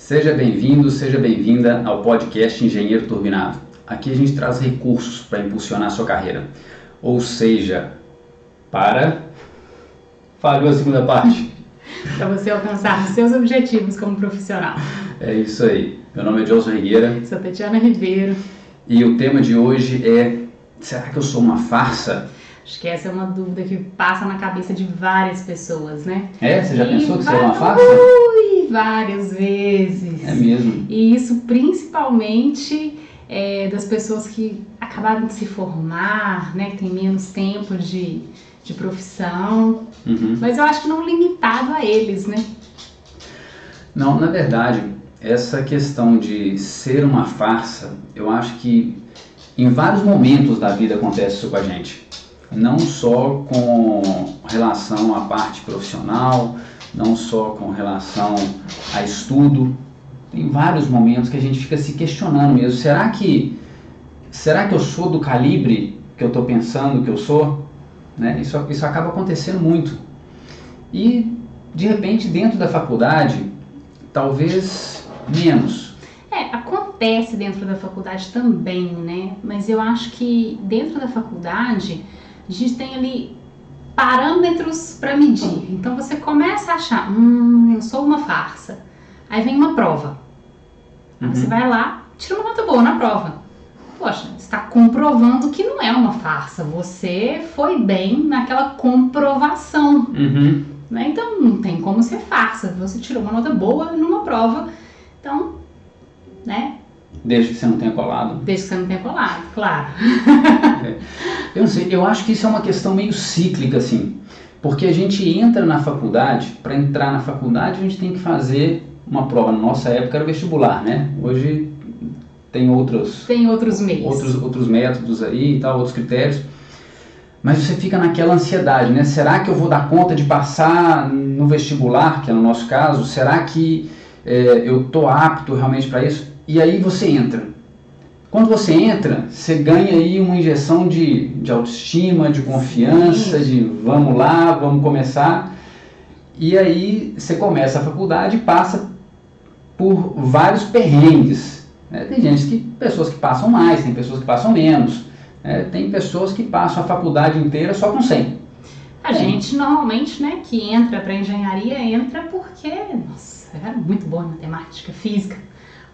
Seja bem-vindo, seja bem-vinda ao podcast Engenheiro Turbinado. Aqui a gente traz recursos para impulsionar a sua carreira. Ou seja, falhou a segunda parte. Para você alcançar os seus objetivos como profissional. É isso aí. Meu nome é Joelson Rigueira. Sou Tatiana Ribeiro. E o tema de hoje é: será que eu sou uma farsa? Acho que essa é uma dúvida que passa na cabeça de várias pessoas, né? Você já pensou que você era uma farsa? Várias vezes. É mesmo. E isso principalmente das pessoas que acabaram de se formar, né? Que tem menos tempo de profissão. Uhum. Mas eu acho que não limitado a eles, né? Não, na verdade, essa questão de ser uma farsa, eu acho que em vários momentos da vida acontece isso com a gente. Não só com relação à parte profissional, não só com relação a estudo. Tem vários momentos que a gente fica se questionando mesmo. Será que eu sou do calibre que eu estou pensando que eu sou? Né? Isso acaba acontecendo muito. E, de repente, dentro da faculdade, talvez menos. Acontece dentro da faculdade também, né? Mas eu acho que dentro da faculdade a gente tem ali parâmetros para medir. Então você começa a achar, eu sou uma farsa. Aí vem uma prova. Aí você vai lá, tira uma nota boa na prova. Poxa, você está comprovando que não é uma farsa. Você foi bem naquela comprovação. Né? Então não tem como ser farsa. Você tirou uma nota boa numa prova. Então, né? Desde que você não tenha colado. Desde que você não tenha colado, claro. Eu não sei, eu acho que isso é uma questão meio cíclica, assim. Porque a gente entra na faculdade, para entrar na faculdade a gente tem que fazer uma prova. Na nossa época era vestibular, né? Hoje tem outros meios. Outros métodos aí e tal, outros critérios. Mas você fica naquela ansiedade, né? Será que eu vou dar conta de passar no vestibular, que é no nosso caso? Será que eu tô apto realmente para isso? E aí você entra. Quando você entra, você ganha aí uma injeção de autoestima, de confiança, de vamos lá, vamos começar. E aí você começa a faculdade e passa por vários perrengues. Né? Tem pessoas que passam mais, tem pessoas que passam menos. Tem pessoas que passam a faculdade inteira só com 100. A gente normalmente, né, que entra para engenharia, entra porque, nossa, era muito boa em matemática, física.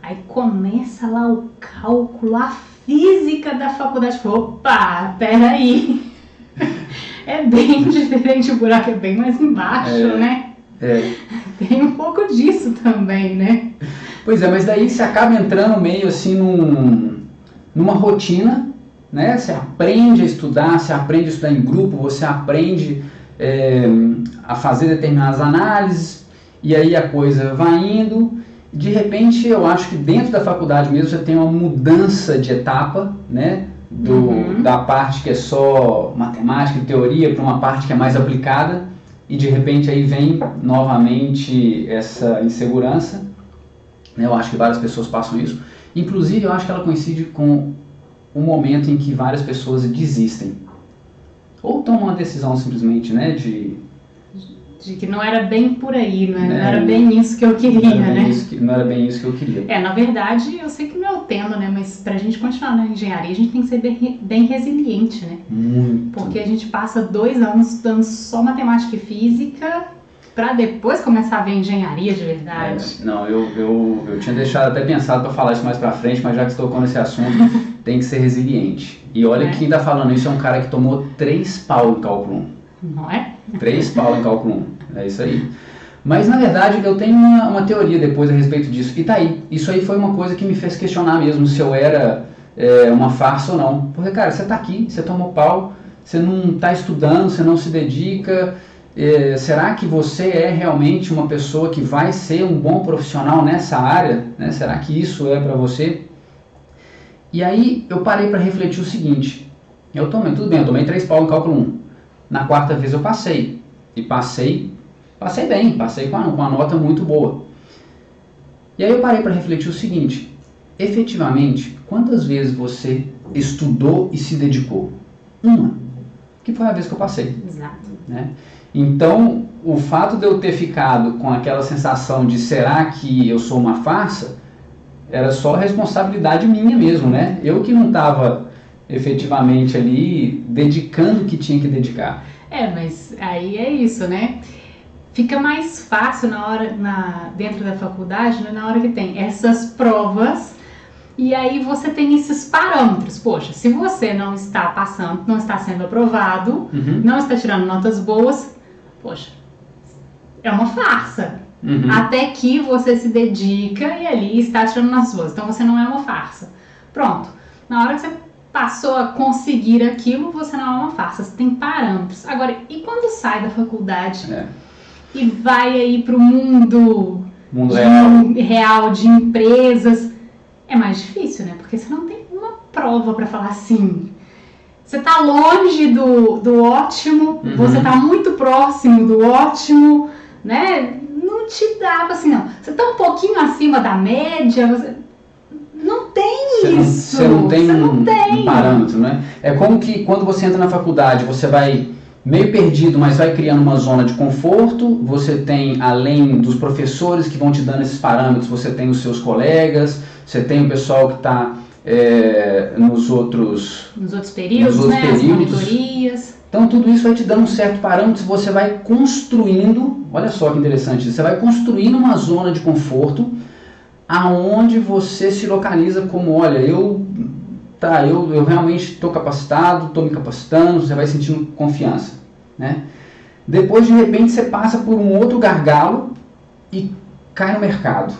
Aí começa lá o cálculo, a física da faculdade. Opa, peraí. É bem diferente, o buraco é bem mais embaixo, né? Tem um pouco disso também, né? Pois é, mas daí você acaba entrando meio assim numa rotina, né? Você aprende a estudar em grupo, você aprende a fazer determinadas análises, e aí a coisa vai indo. De repente, eu acho que dentro da faculdade mesmo você tem uma mudança de etapa, né? Da parte que é só matemática e teoria para uma parte que é mais aplicada, e de repente aí vem novamente essa insegurança, né? Eu acho que várias pessoas passam isso. Inclusive, eu acho que ela coincide com o momento em que várias pessoas desistem. Ou tomam uma decisão simplesmente, né? De que não era bem por aí, né? Não era bem isso que eu queria, né? Não era bem isso que eu queria. Na verdade, eu sei que não é o tema, né? Mas pra gente continuar na engenharia, a gente tem que ser bem resiliente, né? Muito. Porque a gente passa 2 anos estudando só matemática e física pra depois começar a ver engenharia de verdade. Eu tinha deixado até pensado pra falar isso mais pra frente, mas já que tocou nesse assunto, tem que ser resiliente. E olha que quem tá falando isso é um cara que tomou 3 pau em cálculo 1. Não é? 3 pau em cálculo 1. É isso aí. Mas, na verdade, eu tenho uma teoria depois a respeito disso. E tá aí. Isso aí foi uma coisa que me fez questionar mesmo se eu era uma farsa ou não. Porque, cara, você tá aqui, você tomou pau, você não tá estudando, você não se dedica. Será que você é realmente uma pessoa que vai ser um bom profissional nessa área? Né? Será que isso é pra você? E aí eu parei para refletir o seguinte. Eu tomei 3 pau em cálculo 1. Na 4ª vez eu passei. E passei bem, passei com uma nota muito boa. E aí eu parei para refletir o seguinte: efetivamente, quantas vezes você estudou e se dedicou? Uma. que foi a vez que eu passei. Exato. Né? Então, o fato de eu ter ficado com aquela sensação de será que eu sou uma farsa, era só responsabilidade minha mesmo, né? Eu que não estava efetivamente ali dedicando o que tinha que dedicar. Mas aí é isso, né? Fica mais fácil dentro da faculdade, né, na hora que tem essas provas, e aí você tem esses parâmetros. Poxa, se você não está passando, não está sendo aprovado, não está tirando notas boas, poxa, é uma farsa. Até que você se dedica e ali está tirando notas boas. Então você não é uma farsa. Pronto. Na hora que você passou a conseguir aquilo, você não é uma farsa. Você tem parâmetros. Agora, e quando sai da faculdade e vai aí para o mundo real de empresas, é mais difícil, né? Porque você não tem uma prova para falar assim. Você está longe do ótimo, você está muito próximo do ótimo, né? Não te dava assim, não. Você está um pouquinho acima da média, não tem isso. Você não tem um parâmetro, né? É como que quando você entra na faculdade, você vai meio perdido, mas vai criando uma zona de conforto. Você tem, além dos professores que vão te dando esses parâmetros, você tem os seus colegas, você tem o pessoal que está nos outros períodos, né? As monitorias. Então tudo isso vai te dando um certo parâmetro, você vai construindo, olha só que interessante, você vai construindo uma zona de conforto aonde você se localiza como, olha, eu realmente estou capacitado, estou me capacitando, você vai sentindo confiança, né? Depois, de repente, você passa por um outro gargalo e cai no mercado.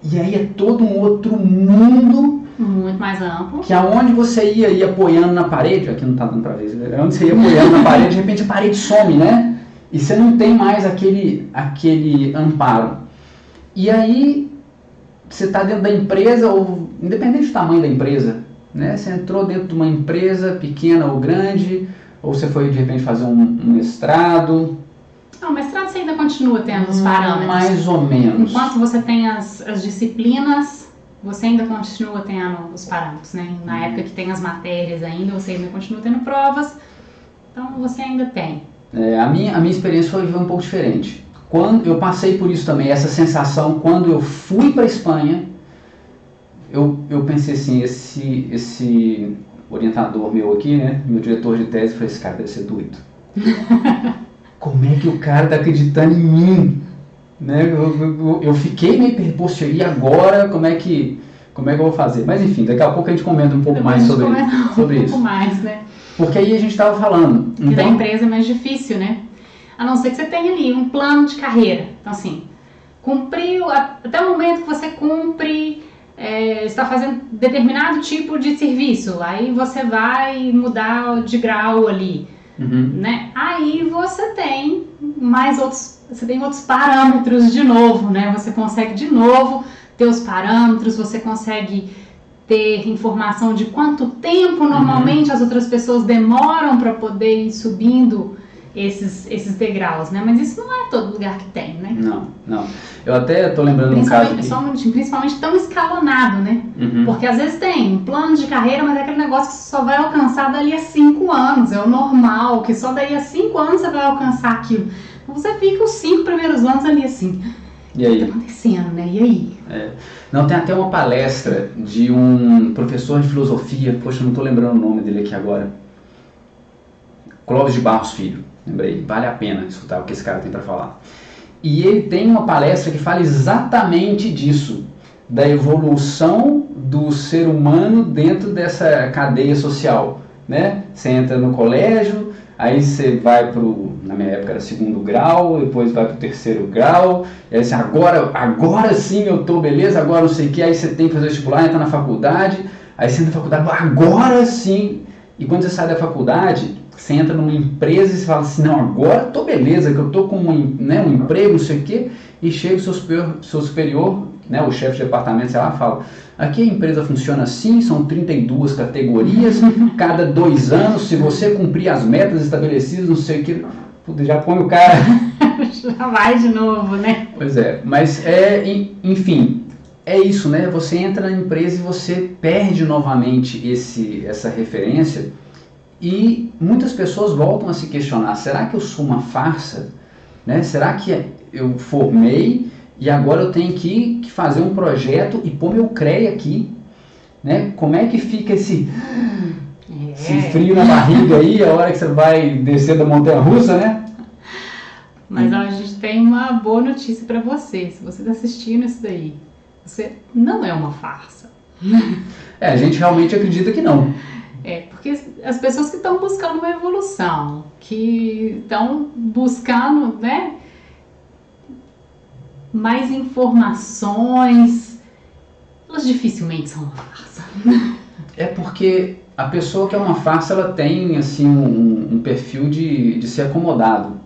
E aí é todo um outro mundo. Muito mais amplo. Que aonde você ia apoiando na parede, aqui não está dando para ver, onde você ia apoiando na parede, de repente a parede some, né? E você não tem mais aquele amparo. E aí, você está dentro da empresa, ou independente do tamanho da empresa, né? Você entrou dentro de uma empresa pequena ou grande, ou você foi de repente fazer um mestrado. Não, o mestrado você ainda continua tendo os parâmetros. Mais ou menos. Enquanto você tem as disciplinas, você ainda continua tendo os parâmetros, né? Na época que tem as matérias ainda, você ainda continua tendo provas, então você ainda tem. A minha experiência foi um pouco diferente. Quando eu passei por isso também, essa sensação, quando eu fui para a Espanha, eu pensei assim, esse orientador meu aqui, né, meu diretor de tese, falei, esse cara deve ser doido. Como é que o cara está acreditando em mim? Né? Eu fiquei meio perposto, e agora como é que eu vou fazer? Mas enfim, daqui a pouco a gente comenta um pouco mais sobre isso. Um pouco mais, né? Porque aí a gente estava falando. Que da empresa é mais difícil, né? A não ser que você tenha ali um plano de carreira. Então assim, cumpriu, até o momento que você cumpre, está fazendo determinado tipo de serviço, aí você vai mudar de grau ali. Né? Aí você tem outros parâmetros de novo, né? Você consegue de novo ter os parâmetros, você consegue ter informação de quanto tempo normalmente as outras pessoas demoram para poder ir subindo esses degraus, né? Mas isso não é todo lugar que tem, né? Não. Eu até tô lembrando um caso aqui. Só um minutinho, principalmente tão escalonado, né? Porque às vezes tem um plano de carreira, mas é aquele negócio que você só vai alcançar dali a 5 anos. É o normal, que só daí a 5 anos você vai alcançar aquilo. Então você fica os 5 primeiros anos ali assim. E aí? O que tá acontecendo, né? E aí? Não, tem até uma palestra de um professor de filosofia, poxa, eu não tô lembrando o nome dele aqui agora. Clóvis de Barros Filho. Lembrei, vale a pena escutar o que esse cara tem para falar. E ele tem uma palestra que fala exatamente disso, da evolução do ser humano dentro dessa cadeia social, né? Você entra no colégio, aí você vai na minha época era 2º grau, depois vai pro 3º grau, e aí você, agora sim eu tô, beleza, agora não sei o que, aí você tem que fazer vestibular, entra na faculdade, aí você entra na faculdade, agora sim, e quando você sai da faculdade, você entra numa empresa e você fala assim, não, agora tô beleza, que eu tô com um emprego, não sei o quê, e chega o seu superior, né, o chefe de departamento, sei lá, fala, aqui a empresa funciona assim, são 32 categorias, cada 2 anos, se você cumprir as metas estabelecidas, não sei o quê, já põe o cara... Já vai de novo, né? Pois é, mas enfim, é isso, né, você entra na empresa e você perde novamente essa referência. E muitas pessoas voltam a se questionar, será que eu sou uma farsa? Né? Será que eu formei e agora eu tenho que fazer um projeto e pôr meu CREA aqui? Né? Como é que fica esse frio na barriga aí, a hora que você vai descer da montanha-russa, né? Mas ó, a gente tem uma boa notícia para você. Se você está assistindo isso daí, você não é uma farsa. A gente realmente acredita que não. Porque as pessoas que estão buscando uma evolução, que estão buscando, né, mais informações, elas dificilmente são uma farsa. Porque a pessoa que é uma farsa, ela tem assim, um perfil de ser acomodado.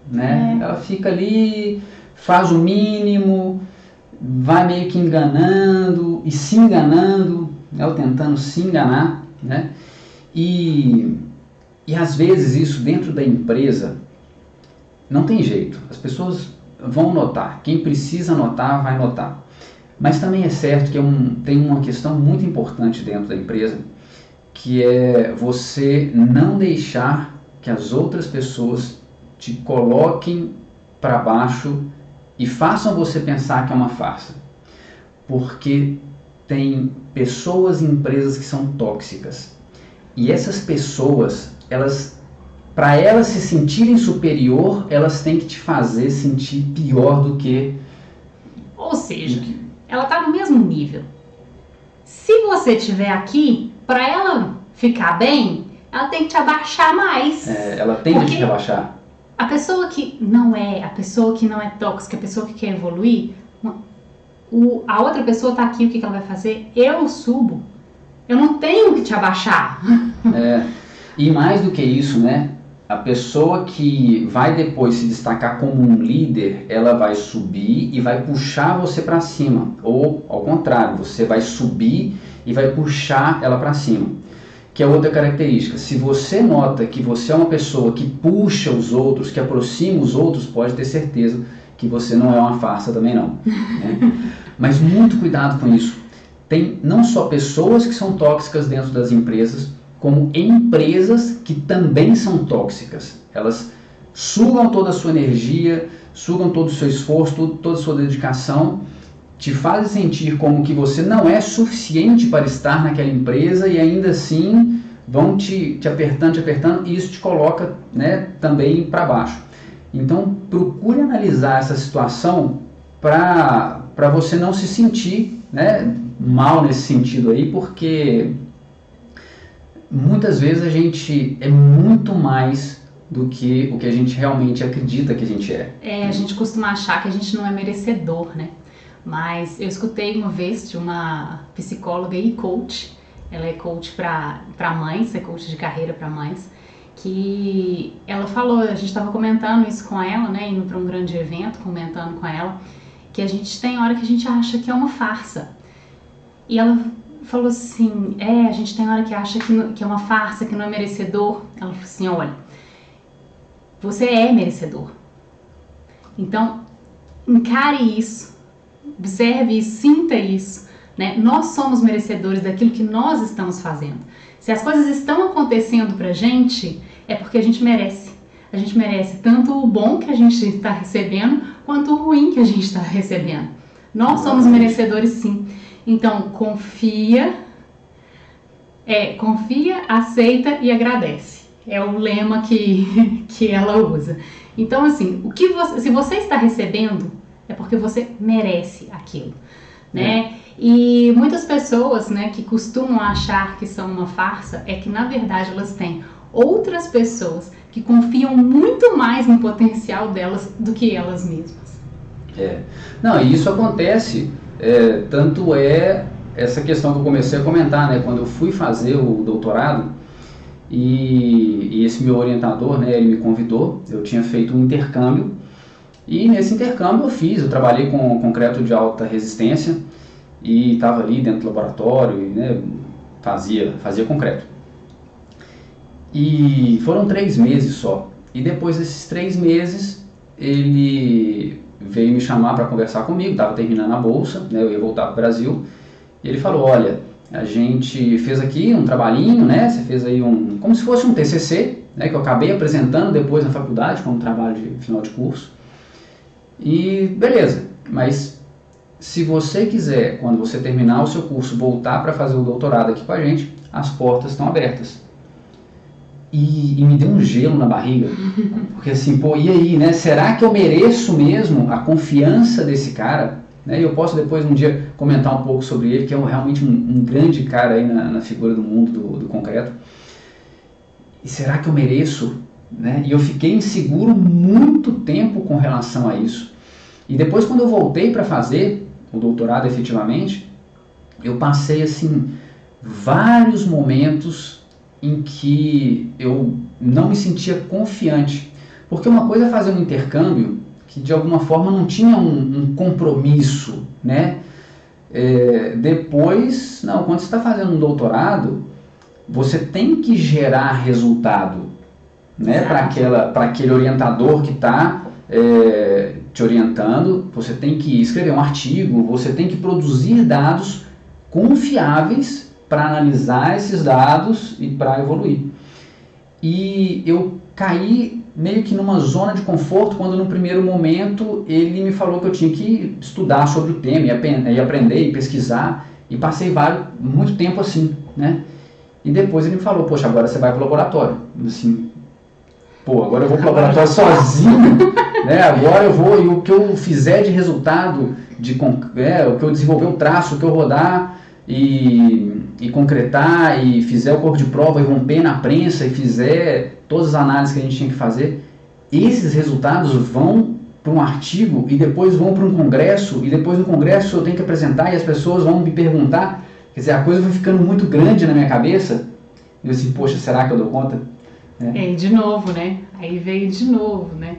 Né? Ela fica ali, faz o mínimo, vai meio que enganando e se enganando, né? Ou tentando se enganar, né? E às vezes isso dentro da empresa não tem jeito, as pessoas vão notar, quem precisa notar vai notar, mas também é certo que tem uma questão muito importante dentro da empresa, que é você não deixar que as outras pessoas te coloquem para baixo e façam você pensar que é uma farsa. Porque tem pessoas e empresas que são tóxicas. E essas pessoas, para elas se sentirem superior, elas têm que te fazer sentir pior do que... Ou seja, ela está no mesmo nível. Se você estiver aqui, para ela ficar bem, ela tem que te abaixar mais. Ela tem que te abaixar. A pessoa que não é tóxica, a pessoa que quer evoluir, a outra pessoa está aqui, o que ela vai fazer? Eu subo. Eu não tenho que te abaixar. E mais do que isso, né? A pessoa que vai depois se destacar como um líder, ela vai subir e vai puxar você para cima. Ou, ao contrário, você vai subir e vai puxar ela para cima. Que é outra característica. Se você nota que você é uma pessoa que puxa os outros, que aproxima os outros, pode ter certeza que você não é uma farsa também não. Né? Mas muito cuidado com isso. Tem não só pessoas que são tóxicas dentro das empresas, como empresas que também são tóxicas. Elas sugam toda a sua energia, sugam todo o seu esforço, toda a sua dedicação, te fazem sentir como que você não é suficiente para estar naquela empresa e ainda assim vão te apertando e isso te coloca, né, também para baixo. Então procure analisar essa situação para você não se sentir, né, mal nesse sentido aí, porque muitas vezes a gente é muito mais do que o que a gente realmente acredita que a gente é. A gente costuma achar que a gente não é merecedor, né? Mas eu escutei uma vez de uma psicóloga e coach, ela é coach para mães, é coach de carreira para mães, que ela falou, a gente estava comentando isso com ela, né, indo para um grande evento, comentando com ela, que a gente tem hora que a gente acha que é uma farsa. E ela falou assim, a gente tem hora que acha que é uma farsa, que não é merecedor. Ela falou assim, olha, você é merecedor. Então, encare isso. Observe isso, sinta isso, né? Nós somos merecedores daquilo que nós estamos fazendo. Se as coisas estão acontecendo pra gente, é porque a gente merece. A gente merece tanto o bom que a gente está recebendo, quanto o ruim que a gente está recebendo. Nós somos merecedores sim. Então, confia, aceita e agradece. É o lema que ela usa. Então, assim, se você está recebendo, é porque você merece aquilo, né? E muitas pessoas, né, que costumam achar que são uma farsa, é que na verdade elas têm outras pessoas que confiam muito mais no potencial delas do que elas mesmas. Não, e isso acontece, tanto essa questão que eu comecei a comentar, né, quando eu fui fazer o doutorado, e esse meu orientador, né, ele me convidou, eu tinha feito um intercâmbio, e nesse intercâmbio eu trabalhei com concreto de alta resistência, e estava ali dentro do laboratório, e, né, fazia concreto. E foram 3 meses só. E depois desses 3 meses, ele veio me chamar para conversar comigo, estava terminando a bolsa, né, eu ia voltar para o Brasil. E ele falou, olha, A gente fez aqui um trabalhinho, né? Você fez aí como se fosse um TCC, né? Que eu acabei apresentando depois na faculdade como trabalho de final de curso. E beleza, mas se você quiser, quando você terminar o seu curso, voltar para fazer o doutorado aqui com a gente, as portas estão abertas. E me deu um gelo na barriga, porque assim, pô, e aí, né? Será que eu mereço mesmo a confiança desse cara? Né? E eu posso depois um dia comentar um pouco sobre ele, que é realmente um grande cara aí na figura do mundo do concreto. E será que eu mereço? Né? E eu fiquei inseguro muito tempo com relação a isso. E depois, quando eu voltei para fazer o doutorado efetivamente, eu passei assim vários momentos em que eu não me sentia confiante. Porque uma coisa é fazer um intercâmbio que de alguma forma não tinha um compromisso, né? Depois, não, quando você está fazendo um doutorado, você tem que gerar resultado, né? Para aquele orientador que está te orientando, você tem que escrever um artigo, você tem que produzir dados confiáveis para analisar esses dados e para evoluir. E eu caí meio que numa zona de conforto quando no primeiro momento ele me falou que eu tinha que estudar sobre o tema e aprender e pesquisar, e passei muito tempo assim, né? E depois ele me falou, poxa, agora você vai para o laboratório. Assim, pô, agora eu vou para o laboratório sozinho, né? Agora eu vou, e o que eu fizer de resultado, o que eu desenvolver o traço, o que eu rodar e concretar, e fizer o corpo de prova e romper na prensa e fizer todas as análises que a gente tinha que fazer, esses resultados vão para um artigo e depois vão para um congresso, e depois no congresso eu tenho que apresentar e as pessoas vão me perguntar. Quer dizer, a coisa foi ficando muito grande na minha cabeça. E eu assim, poxa, será que eu dou conta? De novo, né? Aí veio de novo, né?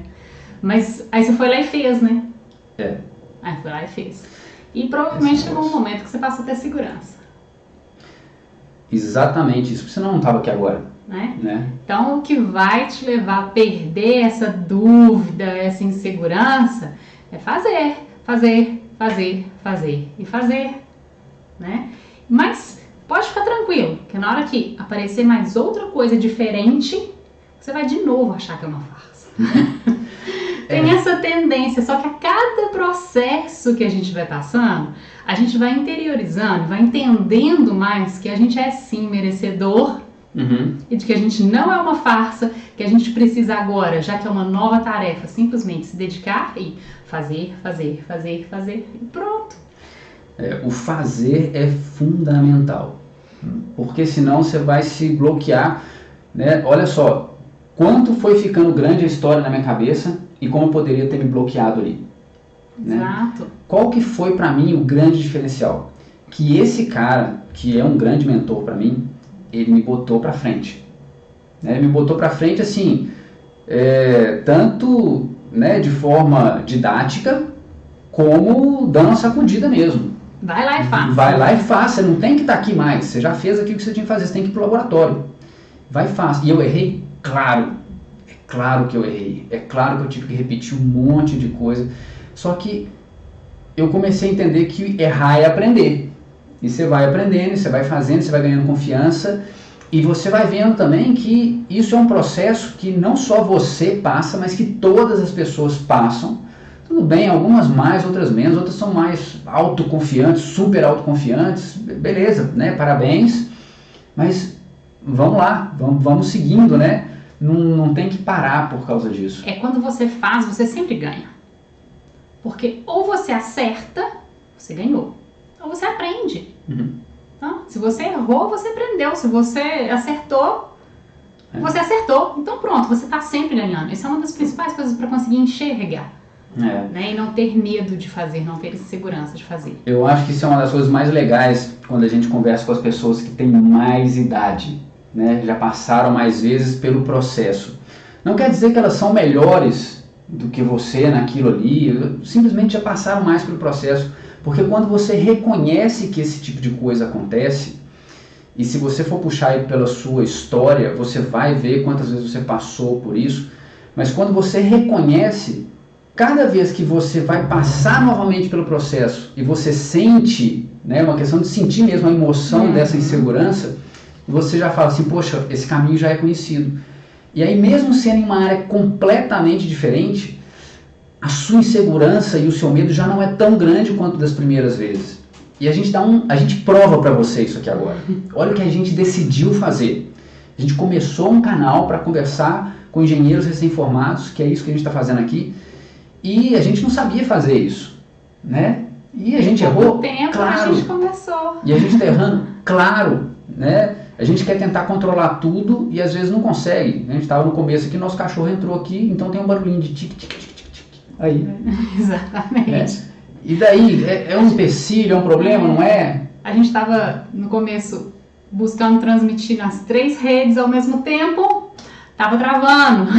Mas aí você foi lá e fez, né? Aí foi lá e fez. E provavelmente chegou um momento que você passou a ter segurança. Exatamente isso, porque senão eu não estava aqui agora. Né? Então, o que vai te levar a perder essa dúvida, essa insegurança, é fazer, né? Mas pode ficar tranquilo, que na hora que aparecer mais outra coisa diferente, você vai de novo achar que é uma farsa. Tem essa tendência, só que a cada processo que a gente vai passando, a gente vai interiorizando, vai entendendo mais que a gente é sim merecedor. E de que a gente não é uma farsa, que a gente precisa agora, já que é uma nova tarefa, simplesmente se dedicar e fazer e pronto. O fazer é fundamental, porque senão você vai se bloquear, né? Olha só, quanto foi ficando grande a história na minha cabeça e como eu poderia ter me bloqueado ali. Exato. Né? Qual que foi para mim o grande diferencial? Que esse cara, que é um grande mentor para mim, ele me botou para frente. Né? Me botou para frente assim, tanto, né, de forma didática, como dando uma sacudida mesmo. Vai lá e faça. Vai lá e faça, você não tem que estar aqui mais, você já fez aquilo que você tinha que fazer, você tem que ir pro laboratório. Vai e faça. E eu errei? Claro. É claro que eu errei. É claro que eu tive que repetir um monte de coisa. Só que eu comecei a entender que errar é aprender. E você vai aprendendo, você vai fazendo, você vai ganhando confiança, e você vai vendo também que isso é um processo que não só você passa, mas que todas as pessoas passam. Tudo bem, algumas mais, outras menos, outras são mais autoconfiantes, super autoconfiantes, beleza, né? Parabéns, mas vamos lá, vamos seguindo, né? Não tem que parar por causa disso. Quando você faz, você sempre ganha. Porque ou você acerta, você ganhou. Ou você aprende. Então, se você errou, você aprendeu. Se você acertou, você acertou. Então pronto, você está sempre ganhando. Isso é uma das principais coisas para conseguir enxergar. Né? E não ter medo de fazer, não ter segurança de fazer. Eu acho que isso é uma das coisas mais legais quando a gente conversa com as pessoas que têm mais idade, né? Já passaram mais vezes pelo processo. Não quer dizer que elas são melhores do que você naquilo ali, simplesmente já passaram mais pelo processo. Porque quando você reconhece que esse tipo de coisa acontece, e se você for puxar aí pela sua história, você vai ver quantas vezes você passou por isso, mas quando você reconhece, cada vez que você vai passar novamente pelo processo e você sente né? Uma questão de sentir mesmo a emoção dessa insegurança, você já fala assim, poxa, esse caminho já é conhecido. E aí, mesmo sendo em uma área completamente diferente, a sua insegurança e o seu medo já não é tão grande quanto das primeiras vezes. E a gente prova para você isso aqui agora. Olha o que a gente decidiu fazer. A gente começou um canal para conversar com engenheiros recém-formados, que é isso que a gente está fazendo aqui, e a gente não sabia fazer isso, né? E a gente errou, claro. A gente começou. E a gente está errando, claro, né? A gente quer tentar controlar tudo e às vezes não consegue. A gente estava no começo aqui, nosso cachorro entrou aqui, então tem um barulhinho de tic, tic, tic, tic, tic. Aí. Exatamente. E daí, é um empecilho, é um problema, não é? A gente estava no começo buscando transmitir nas 3 redes ao mesmo tempo, estava travando.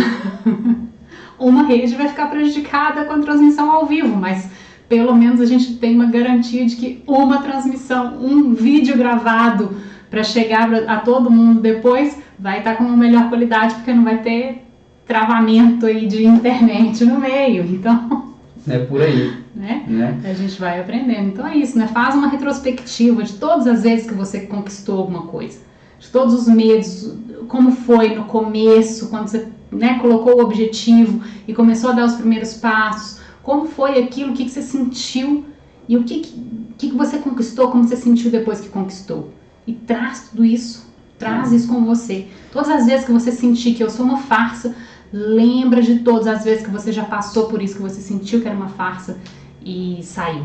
Uma rede vai ficar prejudicada com a transmissão ao vivo, mas pelo menos a gente tem uma garantia de que uma transmissão, um vídeo gravado para chegar a todo mundo depois vai estar com uma melhor qualidade, porque não vai ter travamento aí de internet no meio. Então, é por aí. Né? A gente vai aprendendo. Então é isso, né? Faz uma retrospectiva de todas as vezes que você conquistou alguma coisa, de todos os medos, como foi no começo, quando você, né, colocou o objetivo e começou a dar os primeiros passos, como foi aquilo, o que você sentiu e o que você conquistou, como você sentiu depois que conquistou. E traz tudo isso, traz isso com você. Todas as vezes que você sentir que eu sou uma farsa, lembra de todas as vezes que você já passou por isso, que você sentiu que era uma farsa e saiu.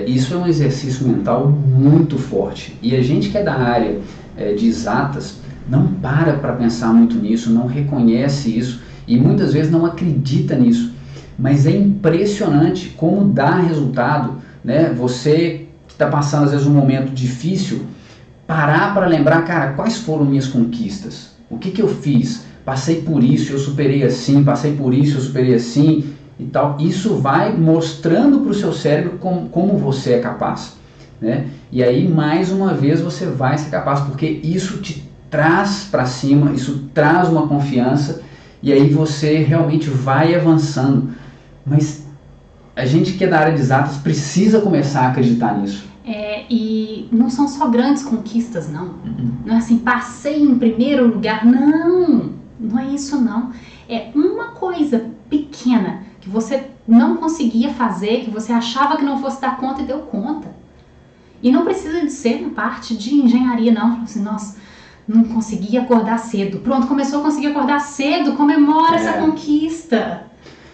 Isso é um exercício mental muito forte. E a gente que é da área de exatas não para pensar muito nisso, não reconhece isso e muitas vezes não acredita nisso. Mas é impressionante como dá resultado, né? Você que está passando às vezes um momento difícil, parar para lembrar, cara, quais foram minhas conquistas? O que eu fiz? Passei por isso, eu superei assim, passei por isso, eu superei assim e tal. Isso vai mostrando para o seu cérebro como você é capaz, né? E aí, mais uma vez, você vai ser capaz, porque isso te traz para cima, isso traz uma confiança e aí você realmente vai avançando. Mas a gente que é da área de exatas precisa começar a acreditar nisso. E não são só grandes conquistas, não. Não é assim, passei em primeiro lugar. Não é isso, não. É uma coisa pequena que você não conseguia fazer, que você achava que não fosse dar conta e deu conta. E não precisa de ser na parte de engenharia, não. Assim, nossa, não consegui acordar cedo. Pronto, começou a conseguir acordar cedo, comemora essa conquista.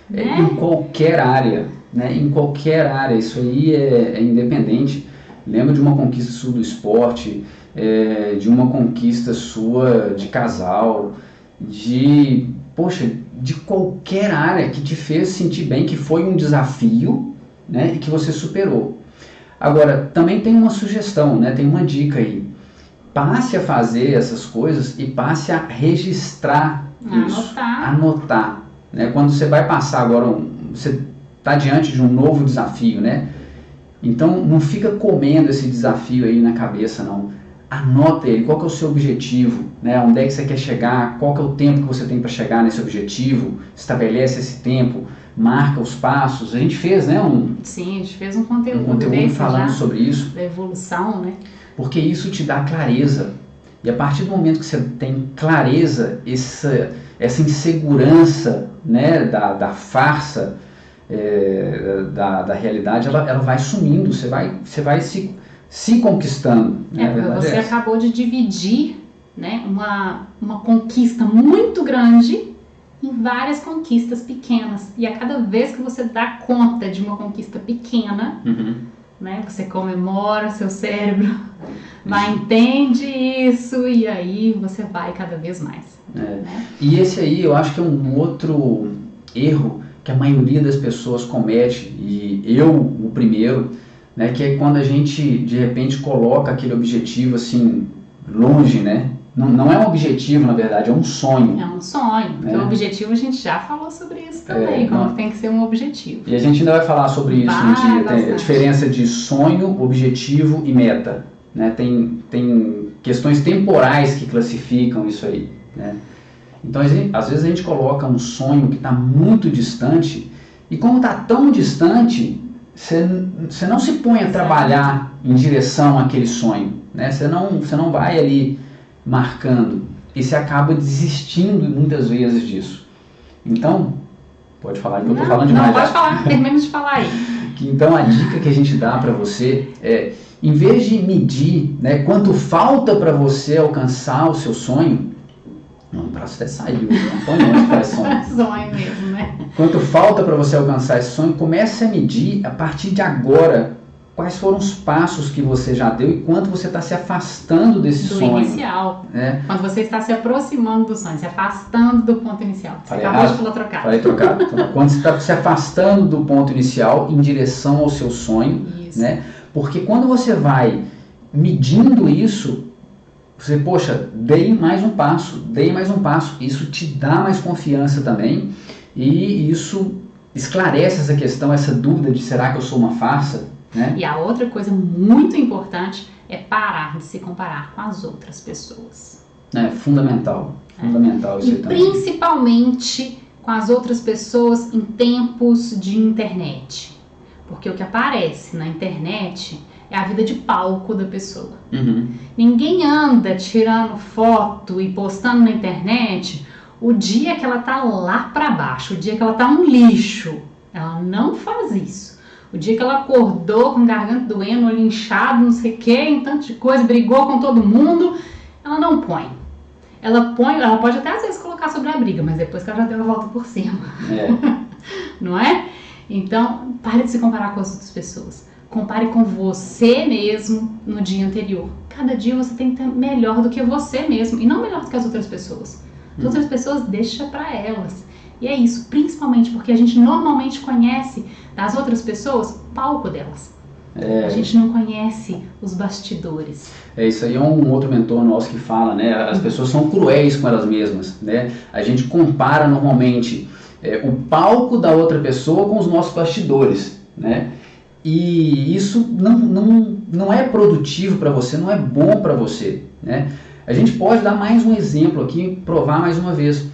Né? Em qualquer área, né? Em qualquer área, isso aí é independente. Lembra de uma conquista sua do esporte, de uma conquista sua de casal, de qualquer área que te fez sentir bem, que foi um desafio, né? E que você superou. Agora, também tem uma sugestão, né? Tem uma dica aí. Passe a fazer essas coisas e passe a registrar isso. Anotar. Né? Quando você vai passar agora, você está diante de um novo desafio, né? Então não fica comendo esse desafio aí na cabeça, não. Anota ele, qual que é o seu objetivo, né? Onde é que você quer chegar, qual que é o tempo que você tem para chegar nesse objetivo, estabelece esse tempo, marca os passos. A gente fez, né? Sim, a gente fez um conteúdo falando sobre isso. Da evolução, né? Porque isso te dá clareza. E a partir do momento que você tem clareza, essa insegurança, né, da farsa, da realidade, ela vai sumindo, você vai se conquistando. Né? Você acabou de dividir, né, uma conquista muito grande em várias conquistas pequenas. E a cada vez que você dá conta de uma conquista pequena, né, você comemora, seu cérebro entende isso e aí você vai cada vez mais. Né? E esse aí eu acho que é um outro erro que a maioria das pessoas comete, e eu o primeiro, né, que é quando a gente de repente coloca aquele objetivo assim longe, né? Não é um objetivo, na verdade, é um sonho. É um sonho, porque o objetivo a gente já falou sobre isso também, como tem que ser um objetivo. E a gente ainda vai falar sobre isso no dia, tem a diferença de sonho, objetivo e meta. Né? Tem questões temporais que classificam isso aí. Né? Então, às vezes a gente coloca um sonho que está muito distante, e como está tão distante, você não se põe a trabalhar em direção àquele sonho, né? Você não vai ali marcando e você acaba desistindo muitas vezes disso. Então, pode falar que eu estou falando demais. Não, pode falar, termina de falar aí. Então, a dica que a gente dá para você é, em vez de medir, né, quanto falta para você alcançar o seu sonho, não, o braço até saiu, não põe longe para esse sonho. Sonho mesmo, né? Quanto falta para você alcançar esse sonho, comece a medir a partir de agora quais foram os passos que você já deu e quanto você está se afastando desse sonho. Do inicial. Né? Quando você está se aproximando do sonho, se afastando do ponto inicial. Você Falei acabou errado? de falar trocado. Falei trocado. Então, quando você está se afastando do ponto inicial em direção ao seu sonho, Isso. né? Porque quando você vai medindo isso, você, poxa, dei mais um passo, isso te dá mais confiança também e isso esclarece essa questão, essa dúvida de será que eu sou uma farsa, né? E a outra coisa muito importante é parar de se comparar com as outras pessoas. É fundamental isso E aí também. principalmente com as outras pessoas em tempos de internet. Porque o que aparece na internet é a vida de palco da pessoa. Uhum. Ninguém anda tirando foto e postando na internet o dia que ela tá lá pra baixo, o dia que ela tá um lixo. Ela não faz isso. O dia que ela acordou com garganta doendo, olho inchado, não sei o que, em tanto de coisa, brigou com todo mundo, ela não põe. Ela pode até às vezes colocar sobre a briga, mas depois que ela já deu a volta por cima. Não é? Então, pare de se comparar com as outras pessoas. Compare com você mesmo no dia anterior. Cada dia você tem que ter melhor do que você mesmo e não melhor do que as outras pessoas. As outras pessoas deixa pra elas. E é isso, principalmente porque a gente normalmente conhece das outras pessoas o palco delas. A gente não conhece os bastidores. Isso aí é um outro mentor nosso que fala, né? As pessoas são cruéis com elas mesmas, né? A gente compara normalmente o palco da outra pessoa com os nossos bastidores, né? E isso não é produtivo para você, não é bom para você, né? A gente pode dar mais um exemplo aqui, provar mais uma vez.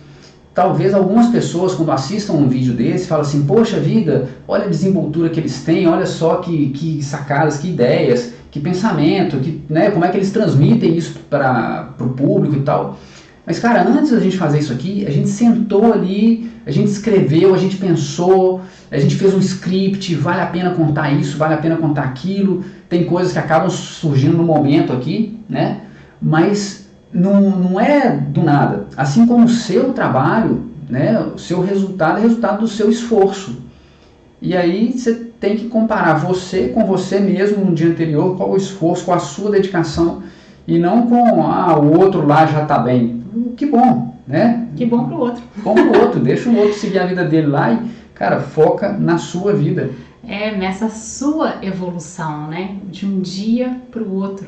Talvez algumas pessoas, quando assistam um vídeo desse, falam assim, poxa vida, olha a desenvoltura que eles têm, olha só que sacadas, que ideias, que pensamento, né, como é que eles transmitem isso para o público e tal. Mas, cara, antes da gente fazer isso aqui, a gente sentou ali, a gente escreveu, a gente pensou, a gente fez um script, vale a pena contar isso, vale a pena contar aquilo. Tem coisas que acabam surgindo no momento aqui, né? Mas não é do nada. Assim como o seu trabalho, né? O seu resultado é resultado do seu esforço. E aí você tem que comparar você com você mesmo no dia anterior, qual o esforço, com a sua dedicação, e não com, o outro lá já está bem. Que bom, né? Que bom pro outro. Bom pro outro, deixa o outro seguir a vida dele lá e, cara, foca na sua vida. Nessa sua evolução, né? De um dia pro outro.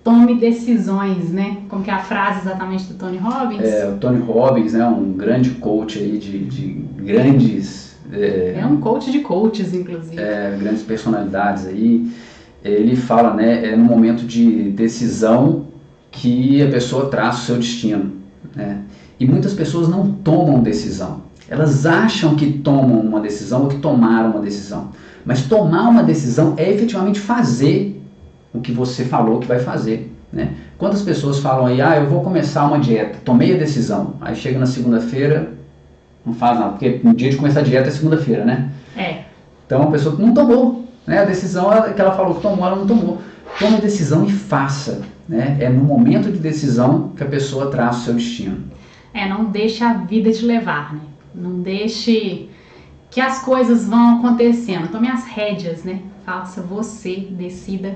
Tome decisões, né? Como que é a frase exatamente do Tony Robbins? O Tony Robbins, né? Um grande coach aí de grandes... É um coach de coaches, inclusive. Grandes personalidades aí. Ele fala, né? É no momento de decisão que a pessoa traça o seu destino, né? E muitas pessoas não tomam decisão. Elas acham que tomam uma decisão ou que tomaram uma decisão. Mas tomar uma decisão é efetivamente fazer o que você falou que vai fazer, né? Quantas pessoas falam aí, eu vou começar uma dieta, tomei a decisão, aí chega na segunda-feira, não faz nada, porque no dia de começar a dieta é segunda-feira, né? Então a pessoa não tomou, né? A decisão que ela falou que tomou, ela não tomou. Tome a decisão e faça, né? É no momento de decisão que a pessoa traça o seu destino. Não deixe a vida te levar, né? Não deixe que as coisas vão acontecendo. Tome as rédeas, né? Faça você, decida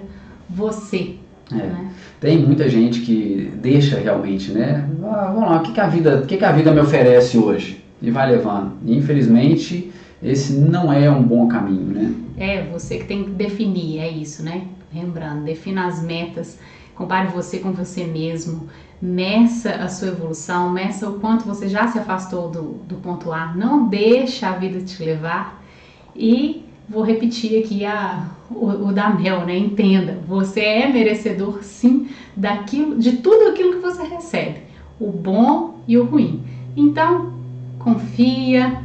você. Né? Tem muita gente que deixa realmente, né? Vamos lá, o que a vida me oferece hoje? E vai levando. E, infelizmente, esse não é um bom caminho, né? Você que tem que definir, é isso, né? Lembrando, defina as metas, compare você com você mesmo, meça a sua evolução, meça o quanto você já se afastou do ponto A, não deixa a vida te levar. E vou repetir aqui o da Mel, né? Entenda, você é merecedor sim de tudo aquilo que você recebe, o bom e o ruim. Então, confia,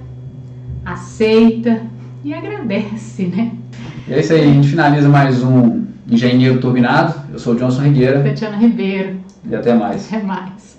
aceita e agradece, né? E é isso aí, a gente finaliza mais um Engenheiro Turbinado. Eu sou o Johnson Rigueira. Tatiana Ribeiro. E até mais. Até mais.